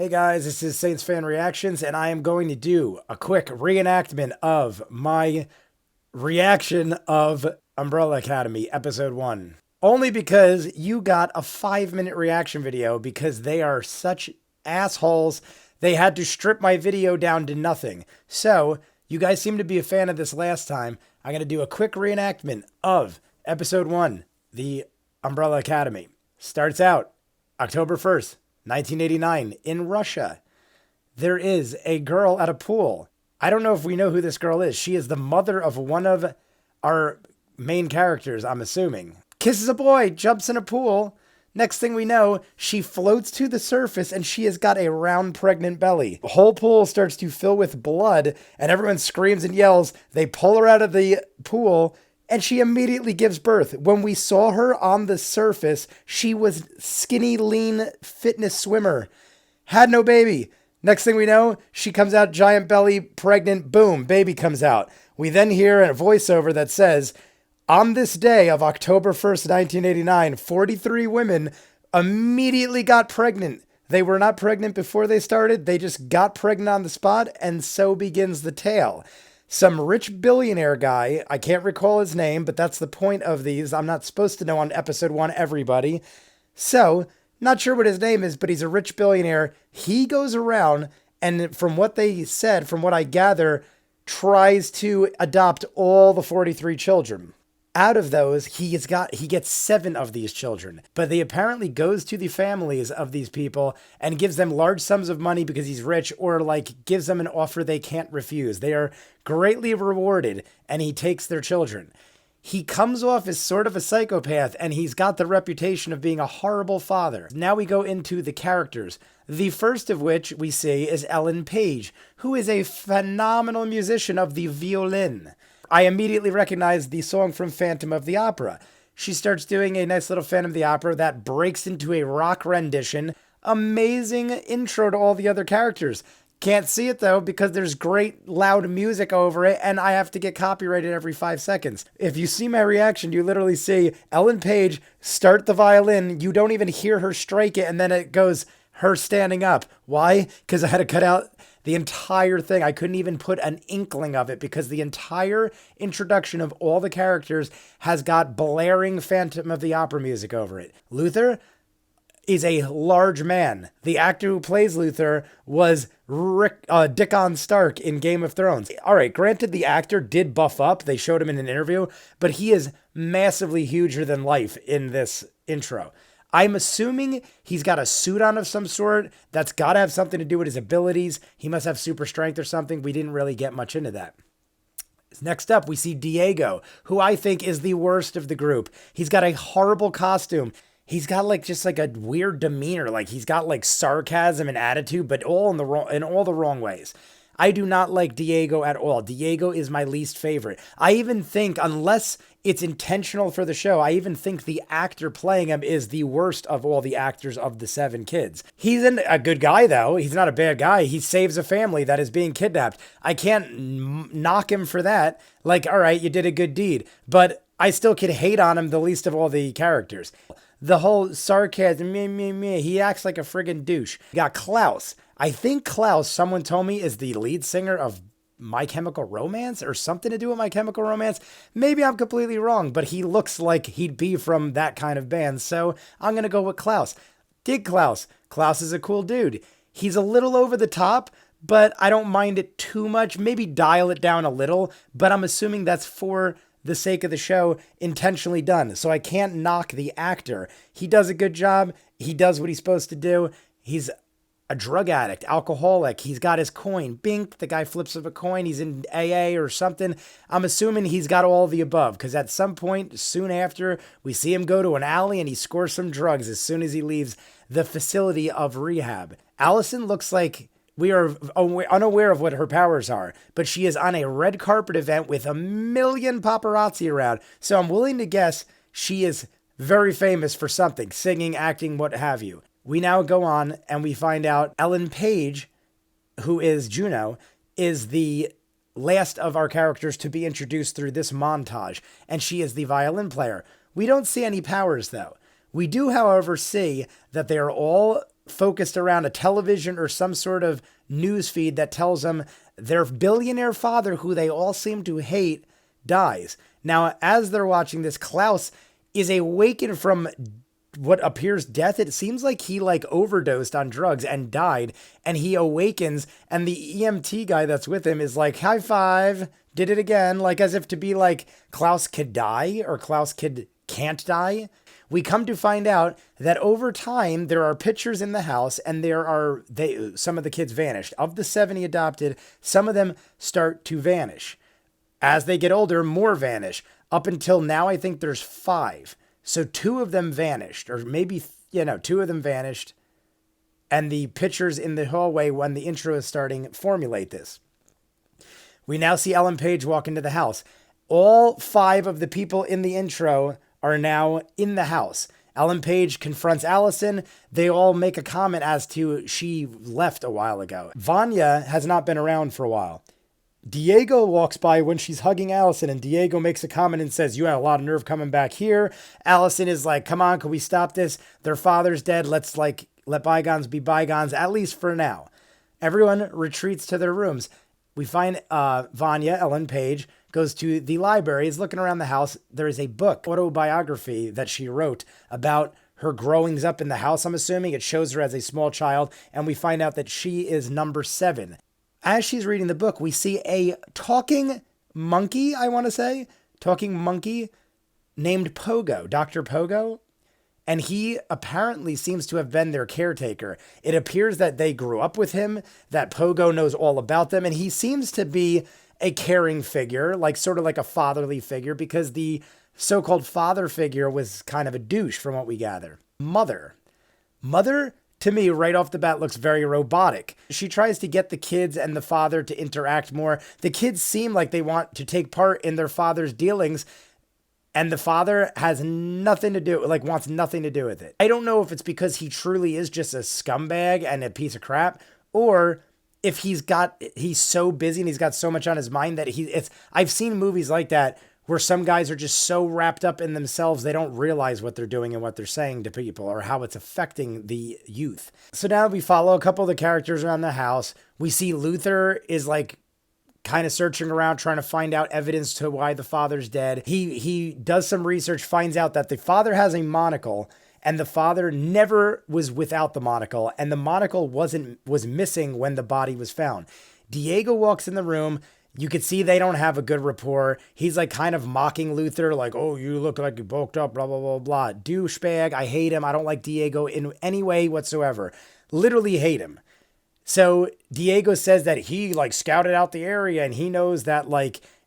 Hey guys, this is Saints Fan Reactions, and I am going to do a quick reenactment of my reaction of Umbrella Academy Episode 1. Only because you got a 5-minute reaction video because they are such assholes. They had to strip my video down to nothing. So, you guys seem to be a fan of this last time. I'm going to do a quick reenactment of Episode 1, the Umbrella Academy. Starts out October 1st. 1989, in Russia. There is a girl at a pool. I don't know if we know who this girl is. She is the mother of one of our main characters, I'm assuming. Kisses a boy, jumps in a pool. Next thing we know, she floats to the surface and she has got a round pregnant belly. The whole pool starts to fill with blood and everyone screams and yells. They pull her out of the pool and she immediately gives birth. When we saw her on the surface, she was skinny, lean, fitness swimmer. Had no baby. Next thing we know, she comes out giant belly, pregnant, boom, baby comes out. We then hear a voiceover that says, on this day of October 1st, 1989, 43 women immediately got pregnant. They were not pregnant before they started. They just got pregnant on the spot, and so begins the tale. Some rich billionaire guy, I can't recall his name, but that's the point of these. I'm not supposed to know on episode 1 everybody. So, not sure what his name is, but he's a rich billionaire. He goes around and from what they said, from what I gather, tries to adopt all the 43 children. Out of those, he gets 7 of these children, but he apparently goes to the families of these people and gives them large sums of money because he's rich, or like gives them an offer they can't refuse. They are greatly rewarded and he takes their children. He comes off as sort of a psychopath and he's got the reputation of being a horrible father. Now we go into the characters. The first of which we see is Ellen Page, who is a phenomenal musician of the violin. I immediately recognized the song from Phantom of the Opera. She starts doing a nice little Phantom of the Opera that breaks into a rock rendition. Amazing intro to all the other characters. Can't see it though because there's great loud music over it and I have to get copyrighted every 5 seconds. If you see my reaction, you literally see Ellen Page start the violin. You don't even hear her strike it and then it goes her standing up. Why? Because I had to cut out the entire thing. I couldn't even put an inkling of it because the entire introduction of all the characters has got blaring Phantom of the Opera music over it. Luther is a large man. The actor who plays Luther was Dickon Stark in Game of Thrones. All right, granted the actor did buff up. They showed him in an interview, but he is massively huger than life in this intro. I'm assuming he's got a suit on of some sort. That's got to have something to do with his abilities. He must have super strength or something. We didn't really get much into that. Next up, we see Diego, who I think is the worst of the group. He's got a horrible costume. He's got just a weird demeanor. Like he's got sarcasm and attitude, but all in all the wrong ways. I do not like Diego at all. Diego is my least favorite. I even think, unless it's intentional for the show, I even think the actor playing him is the worst of all the actors of the 7 kids. He's a good guy, though. He's not a bad guy. He saves a family that is being kidnapped. I can't knock him for that. All right, you did a good deed. But I still could hate on him the least of all the characters. The whole sarcasm, he acts like a friggin' douche. You got Klaus. I think Klaus, someone told me, is the lead singer of My Chemical Romance or something to do with My Chemical Romance. Maybe I'm completely wrong, but he looks like he'd be from that kind of band, so I'm going to go with Klaus. Dig Klaus. Klaus is a cool dude. He's a little over the top, but I don't mind it too much. Maybe dial it down a little, but I'm assuming that's for the sake of the show, intentionally done. So I can't knock the actor. He does a good job. He does what he's supposed to do. He's a drug addict, alcoholic. He's got his coin. Bink, the guy flips up a coin. He's in AA or something. I'm assuming he's got all the above because at some point soon after, we see him go to an alley and he scores some drugs as soon as he leaves the facility of rehab. Allison looks like we are unaware of what her powers are, but she is on a red carpet event with a million paparazzi around. So I'm willing to guess she is very famous for something, singing, acting, what have you. We now go on and we find out Ellen Page, who is Juno, is the last of our characters to be introduced through this montage, and she is the violin player. We don't see any powers though. We do, however, see that they are all focused around a television or some sort of news feed that tells them their billionaire father, who they all seem to hate, dies. Now, as they're watching this, Klaus is awakened from what appears death. It seems like he overdosed on drugs and died, and he awakens, and the EMT guy that's with him is like, high five, did it again, like as if to be like Klaus could die or Klaus can't die. We come to find out that over time, there are pictures in the house, and some of the kids vanished. Of the 7 he adopted, some of them start to vanish. As they get older, more vanish. Up until now, I think there's 5. So 2 of them vanished, or maybe, 2 of them vanished. And the pictures in the hallway when the intro is starting formulate this. We now see Ellen Page walk into the house. All 5 of the people in the intro are now in the house. Ellen Page confronts Allison. They all make a comment as to she left a while ago. Vanya has not been around for a while. Diego walks by when she's hugging Allison, and Diego makes a comment and says, you had a lot of nerve coming back here. Allison is like, come on, can we stop this? Their father's dead. Let's let bygones be bygones, at least for now. Everyone retreats to their rooms. We find Vanya, Ellen Page, goes to the library, is looking around the house. There is a book, autobiography that she wrote about her growing up in the house, I'm assuming. It shows her as a small child, and we find out that she is number 7. As she's reading the book, we see a talking monkey named Pogo, Dr. Pogo. And he apparently seems to have been their caretaker. It appears that they grew up with him, that Pogo knows all about them, and he seems to be a caring figure, sort of like a fatherly figure, because the so-called father figure was kind of a douche from what we gather. Mother, to me, right off the bat, looks very robotic. She tries to get the kids and the father to interact more. The kids seem like they want to take part in their father's dealings, and the father has nothing to do, wants nothing to do with it. I don't know if it's because he truly is just a scumbag and a piece of crap, or if he's so busy and he's got so much on his mind that I've seen movies like that where some guys are just so wrapped up in themselves, they don't realize what they're doing and what they're saying to people or how it's affecting the youth. So now we follow a couple of the characters around the house. We see Luther is kind of searching around, trying to find out evidence to why the father's dead. He does some research, finds out that the father has a monocle, and the father never was without the monocle, and the monocle was missing when the body was found. Diego walks in the room. You could see they don't have a good rapport. He's kind of mocking Luther, oh, you look like you bulked up, blah, blah, blah, blah. Douchebag. I hate him. I don't like Diego in any way whatsoever. Literally hate him. So Diego says that he scouted out the area and he knows that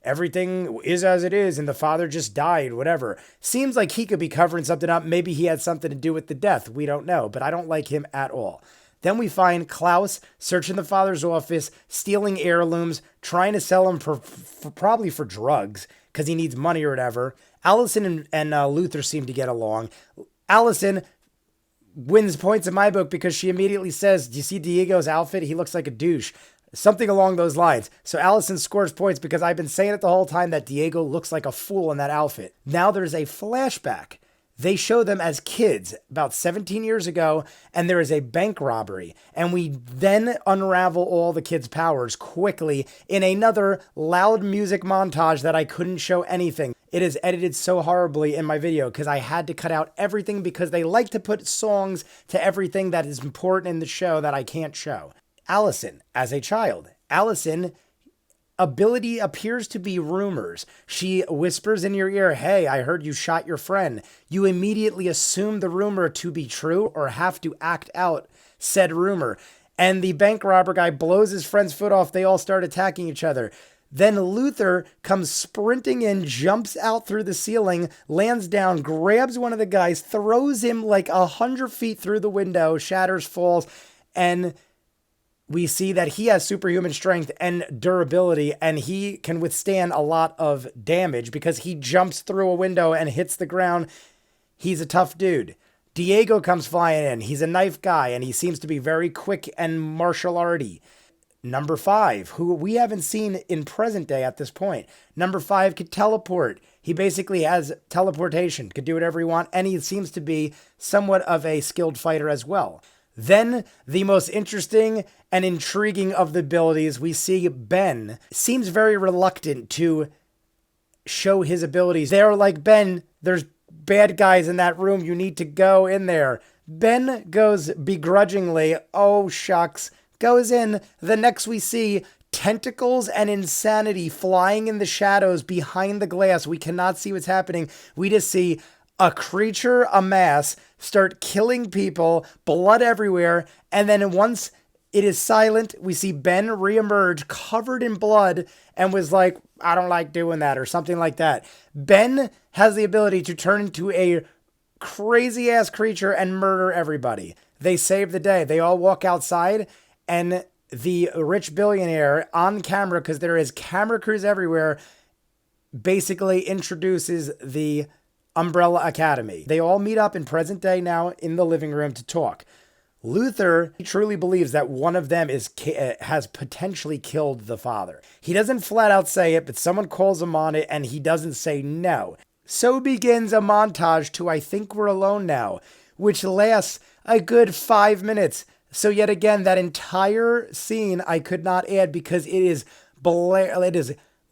everything is as it is and the father just died, whatever. Seems like he could be covering something up. Maybe he had something to do with the death. We don't know, but I don't like him at all. Then we find Klaus searching the father's office, stealing heirlooms, trying to sell them probably for drugs because he needs money or whatever. Allison and Luther seem to get along. Allison wins points in my book because she immediately says, do you see Diego's outfit? He looks like a douche. Something along those lines. So Allison scores points because I've been saying it the whole time that Diego looks like a fool in that outfit. Now there's a flashback. They show them as kids about 17 years ago, and there is a bank robbery. And we then unravel all the kids' powers quickly in another loud music montage that I couldn't show anything. It is edited so horribly in my video because I had to cut out everything because they like to put songs to everything that is important in the show that I can't show. Allison, as a child. Allison ability appears to be rumors. She whispers in your ear, hey, I heard you shot your friend. You immediately assume the rumor to be true or have to act out said rumor. And the bank robber guy blows his friend's foot off. They all start attacking each other. Then Luther comes sprinting in, jumps out through the ceiling, lands down, grabs one of the guys, throws him 100 feet through the window, shatters, falls, and we see that he has superhuman strength and durability, and he can withstand a lot of damage because he jumps through a window and hits the ground. He's a tough dude. Diego comes flying in. He's a knife guy, and he seems to be very quick and martial arty. Number 5, who we haven't seen in present day at this point. Number 5 could teleport. He basically has teleportation, could do whatever he wants, and he seems to be somewhat of a skilled fighter as well. Then, the most interesting and intriguing of the abilities, we see Ben seems very reluctant to show his abilities. They're like, Ben, there's bad guys in that room. You need to go in there. Ben goes begrudgingly, oh shucks, goes in. The next we see tentacles and insanity flying in the shadows behind the glass. We cannot see what's happening. We just see a creature, a mass, start killing people, blood everywhere, and then once it is silent, we see Ben reemerge covered in blood and was like, I don't like doing that, or something like that. Ben has the ability to turn into a crazy ass creature and murder everybody. They save the day. They all walk outside, and the rich billionaire on camera, because there is camera crews everywhere, basically introduces the Umbrella Academy. They all meet up in present day now in the living room to talk. Luther truly believes that one of them has potentially killed the father. He doesn't flat out say it, but someone calls him on it, and he doesn't say no. So begins a montage to I Think We're Alone Now, which lasts a good 5 minutes. So yet again, that entire scene I could not add because it is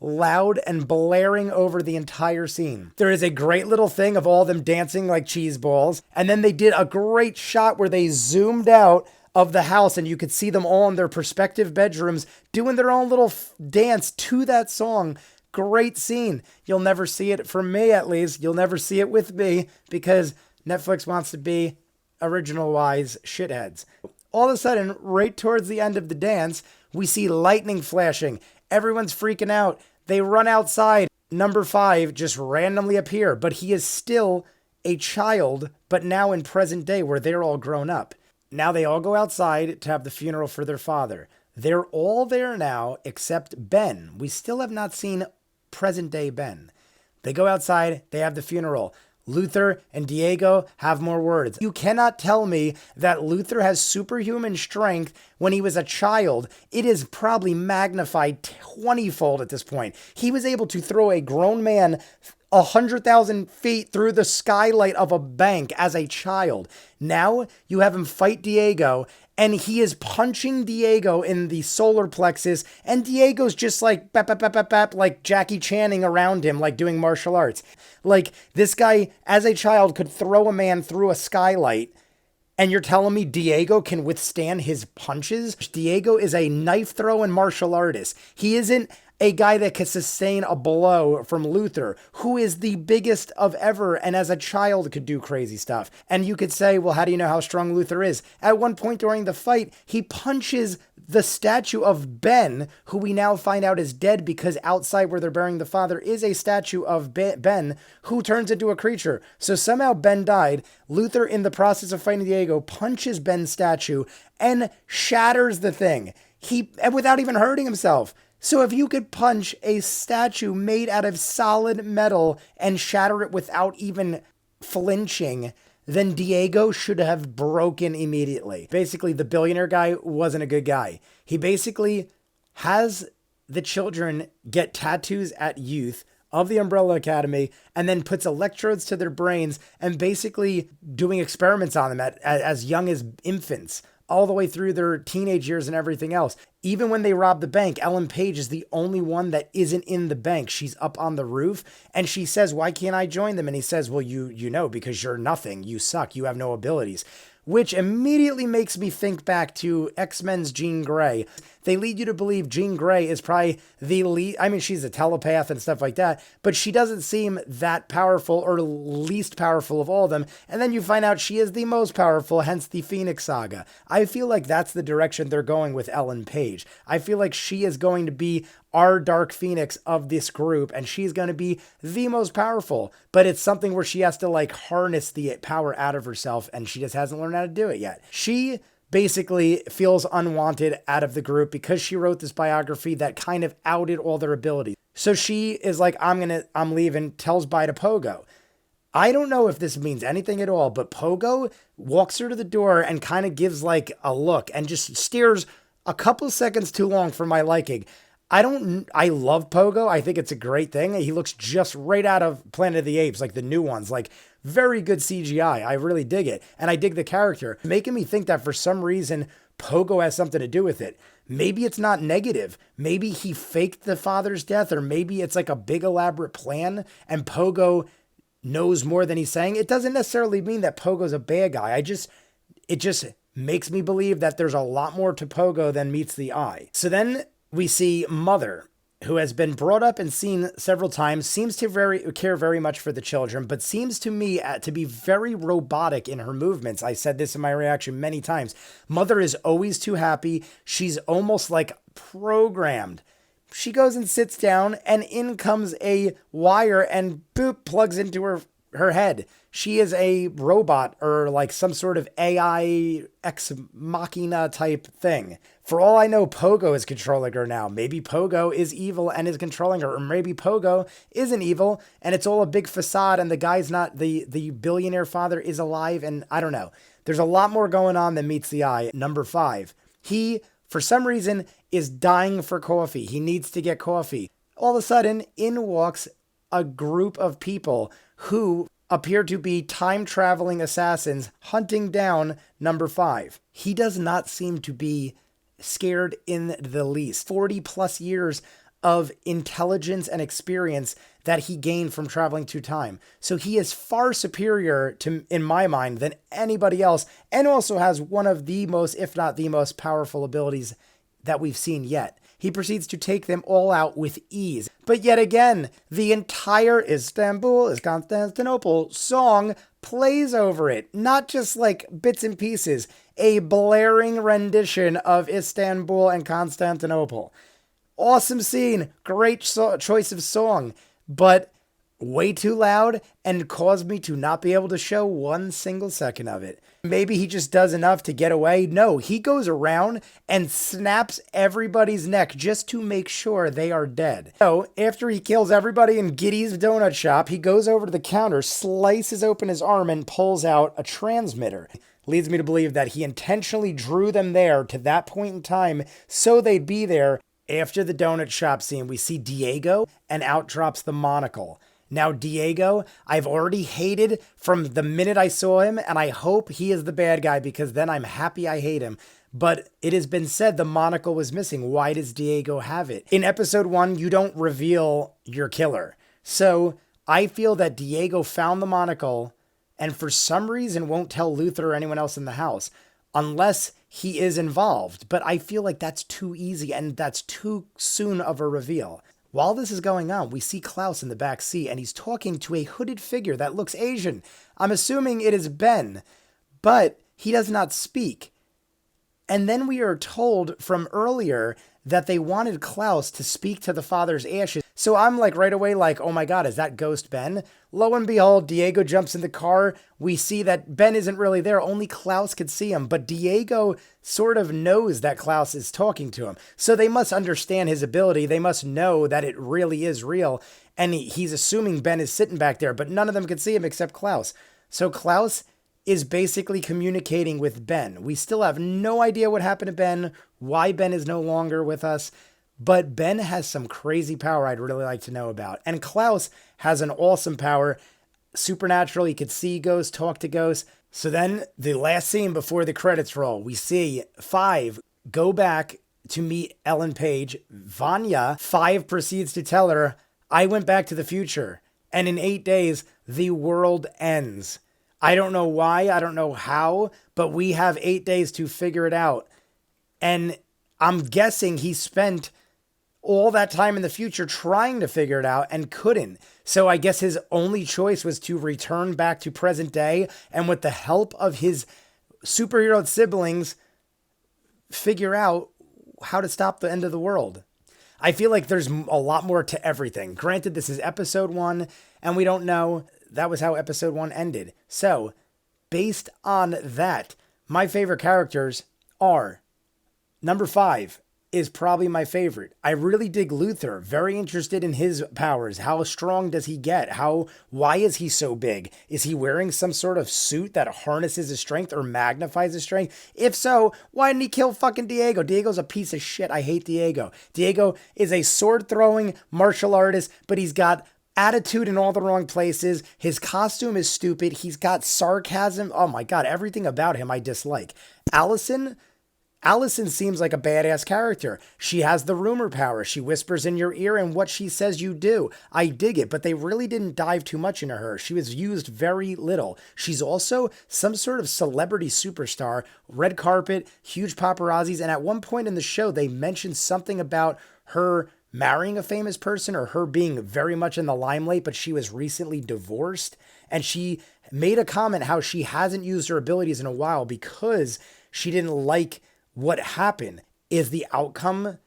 loud and blaring over the entire scene. There is a great little thing of all them dancing like cheese balls. And then they did a great shot where they zoomed out of the house and you could see them all in their respective bedrooms doing their own little dance to that song. Great scene. You'll never see it, for me at least. You'll never see it with me because Netflix wants to be original-wise shitheads. All of a sudden, right towards the end of the dance, we see lightning flashing. Everyone's freaking out. They run outside. Number 5 just randomly appear, but he is still a child, but now in present day where they're all grown up. Now they all go outside to have the funeral for their father. They're all there now except Ben. We still have not seen present day Ben. They go outside. They have the funeral. Luther and Diego have more words. You cannot tell me that Luther has superhuman strength when he was a child. It is probably magnified 20-fold at this point. He was able to throw a grown man 100,000 feet through the skylight of a bank as a child. Now you have him fight Diego, and he is punching Diego in the solar plexus, and Diego's just like bap, bap, bap, bap, bap, like Jackie Channing around him, like doing martial arts. Like, this guy, as a child, could throw a man through a skylight, and you're telling me Diego can withstand his punches? Diego is a knife-throwing martial artist. He isn't a guy that can sustain a blow from Luther, who is the biggest of ever, and as a child could do crazy stuff. And you could say, well, how do you know how strong Luther is? At one point during the fight, he punches the statue of Ben, who we now find out is dead because outside where they're burying the father is a statue of Ben, who turns into a creature. So somehow Ben died. Luther, in the process of fighting Diego, punches Ben's statue and shatters the thing. Without even hurting himself. So if you could punch a statue made out of solid metal and shatter it without even flinching, then Diego should have broken immediately. Basically, the billionaire guy wasn't a good guy. He basically has the children get tattoos at youth of the Umbrella Academy and then puts electrodes to their brains and basically doing experiments on them as young as infants, all the way through their teenage years and everything else. Even when they rob the bank, Ellen Page is the only one that isn't in the bank. She's up on the roof and she says, why can't I join them? And he says, well, you know, because you're nothing. You suck. You have no abilities. Which immediately makes me think back to X-Men's Jean Grey. They lead you to believe Jean Grey is probably the lead. I mean, she's a telepath and stuff like that, but she doesn't seem that powerful or least powerful of all of them. And then you find out she is the most powerful, hence the Phoenix Saga. I feel like that's the direction they're going with Ellen Page. I feel like she is going to be our Dark Phoenix of this group, and she's going to be the most powerful, but it's something where she has to like harness the power out of herself, and she just hasn't learned how to do it yet. She basically feels unwanted out of the group because she wrote this biography that kind of outed all their abilities. So she is like, I'm leaving, tells bye to Pogo. I don't know if this means anything at all, but Pogo walks her to the door and kind of gives like a look and just stares a couple seconds too long for my liking. I love Pogo. I think it's a great thing. He looks just right out of Planet of the Apes, like the new ones, like Very good CGI. I really dig it. And I dig the character, making me think that for some reason, Pogo has something to do with it. Maybe it's not negative. Maybe he faked the father's death, or maybe it's like a big elaborate plan and Pogo knows more than he's saying. It doesn't necessarily mean that Pogo's a bad guy. It just makes me believe that there's a lot more to Pogo than meets the eye. So then we see Mother, who has been brought up and seen several times, seems to care very much for the children, but seems to me to be very robotic in her movements. I said this in my reaction many times. Mother is always too happy. She's almost like programmed. She goes and sits down, and in comes a wire and boop, plugs into her head. She is a robot, or like some sort of AI ex machina type thing. For all I know, Pogo is controlling her now. Maybe Pogo is evil and is controlling her, or maybe Pogo isn't evil and it's all a big facade and the guy's not, the billionaire father is alive, and I don't know. There's a lot more going on than meets the eye. Number 5. He, for some reason, is dying for coffee. He needs to get coffee. All of a sudden, in walks a group of people who appear to be time-traveling assassins hunting down number 5. He does not seem to be scared in the least. 40 plus years of intelligence and experience that he gained from traveling through time. So he is far superior to, in my mind, than anybody else, and also has one of the most, if not the most powerful abilities that we've seen yet. He proceeds to take them all out with ease. But yet again, the entire Istanbul is Constantinople song plays over it. Not just like bits and pieces. A blaring rendition of Istanbul and Constantinople. Awesome scene. Great choice of song. But way too loud and caused me to not be able to show one single second of it. Maybe he just does enough to get away. No, he goes around and snaps everybody's neck just to make sure they are dead. So after he kills everybody in Giddy's donut shop, he goes over to the counter, slices open his arm, and pulls out a transmitter. Leads me to believe that he intentionally drew them there to that point in time so they'd be there. After the donut shop scene, we see Diego, and out drops the Monocle. Now, Diego, I've already hated from the minute I saw him, and I hope he is the bad guy because then I'm happy I hate him. But it has been said the Monocle was missing. Why does Diego have it? In episode 1, you don't reveal your killer. So I feel that Diego found the Monocle and for some reason won't tell Luther or anyone else in the house unless he is involved. But I feel like that's too easy and that's too soon of a reveal. While this is going on, we see Klaus in the back seat, and he's talking to a hooded figure that looks Asian. I'm assuming it is Ben, but he does not speak. And then we are told from earlier that they wanted Klaus to speak to the father's ashes. So I'm like right away like, oh my God, is that Ghost Ben? Lo and behold, Diego jumps in the car. We see that Ben isn't really there. Only Klaus could see him. But Diego sort of knows that Klaus is talking to him. So they must understand his ability. They must know that it really is real. And he's assuming Ben is sitting back there. But none of them can see him except Klaus. So Klaus is basically communicating with Ben. We still have no idea what happened to Ben, why Ben is no longer with us, but Ben has some crazy power I'd really like to know about. And Klaus has an awesome power, supernatural. He could see ghosts, talk to ghosts. So then the last scene before the credits roll, we see 5 go back to meet Ellen Page. Vanya, 5 proceeds to tell her, I went back to the future, and in 8 days, the world ends. I don't know why, I don't know how, but we have 8 days to figure it out. And I'm guessing he spent all that time in the future trying to figure it out and couldn't. So I guess his only choice was to return back to present day and with the help of his superhero siblings, figure out how to stop the end of the world. I feel like there's a lot more to everything. Granted, this is episode 1 and we don't know. That was how episode 1 ended. So, based on that, my favorite characters are number 5 is probably my favorite. I really dig Luther. Very interested in his powers. How strong does he get? Why is he so big? Is he wearing some sort of suit that harnesses his strength or magnifies his strength? If so, why didn't he kill fucking Diego? Diego's a piece of shit. I hate Diego. Diego is a sword-throwing martial artist, but he's got attitude in all the wrong places. His costume is stupid. He's got sarcasm. Oh my God, everything about him I dislike. Allison seems like a badass character. She has the rumor power. She whispers in your ear, and what she says you do. I dig it, but they really didn't dive too much into her. She was used very little. She's also some sort of celebrity superstar, red carpet, huge paparazzis, and at one point in the show, they mentioned something about her marrying a famous person or her being very much in the limelight, but she was recently divorced. And she made a comment how she hasn't used her abilities in a while because she didn't like what happened. Is the outcome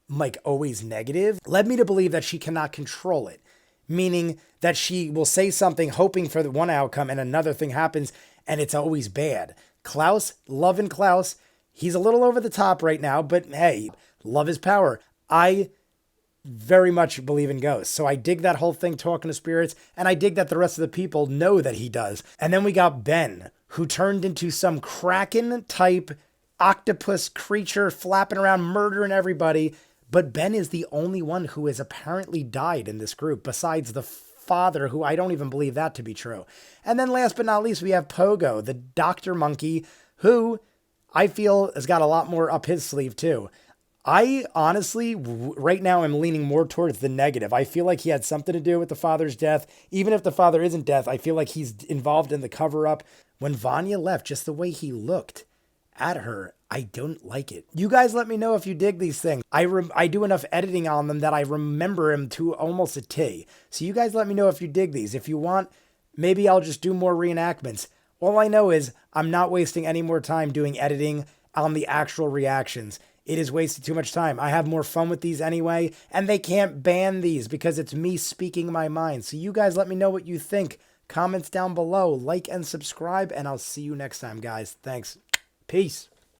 like always negative? Led me to believe that she cannot control it, meaning that she will say something hoping for the one outcome and another thing happens and it's always bad. Klaus, loving Klaus, he's a little over the top right now, but hey, love is power. I very much believe in ghosts. So I dig that whole thing talking to spirits, and I dig that the rest of the people know that he does. And then we got Ben, who turned into some Kraken type octopus creature flapping around murdering everybody. But Ben is the only one who has apparently died in this group besides the father, who I don't even believe that to be true. And then last but not least, we have Pogo, the doctor monkey, who I feel has got a lot more up his sleeve too. I honestly, right now, am leaning more towards the negative. I feel like he had something to do with the father's death. Even if the father isn't dead, I feel like he's involved in the cover-up. When Vanya left, just the way he looked at her, I don't like it. You guys let me know if you dig these things. I do enough editing on them that I remember him to almost a T. So you guys let me know if you dig these. If you want, maybe I'll just do more reenactments. All I know is I'm not wasting any more time doing editing on the actual reactions. It is wasted too much time. I have more fun with these anyway, and they can't ban these because it's me speaking my mind. So you guys let me know what you think. Comments down below, like and subscribe, and I'll see you next time, guys. Thanks. Peace.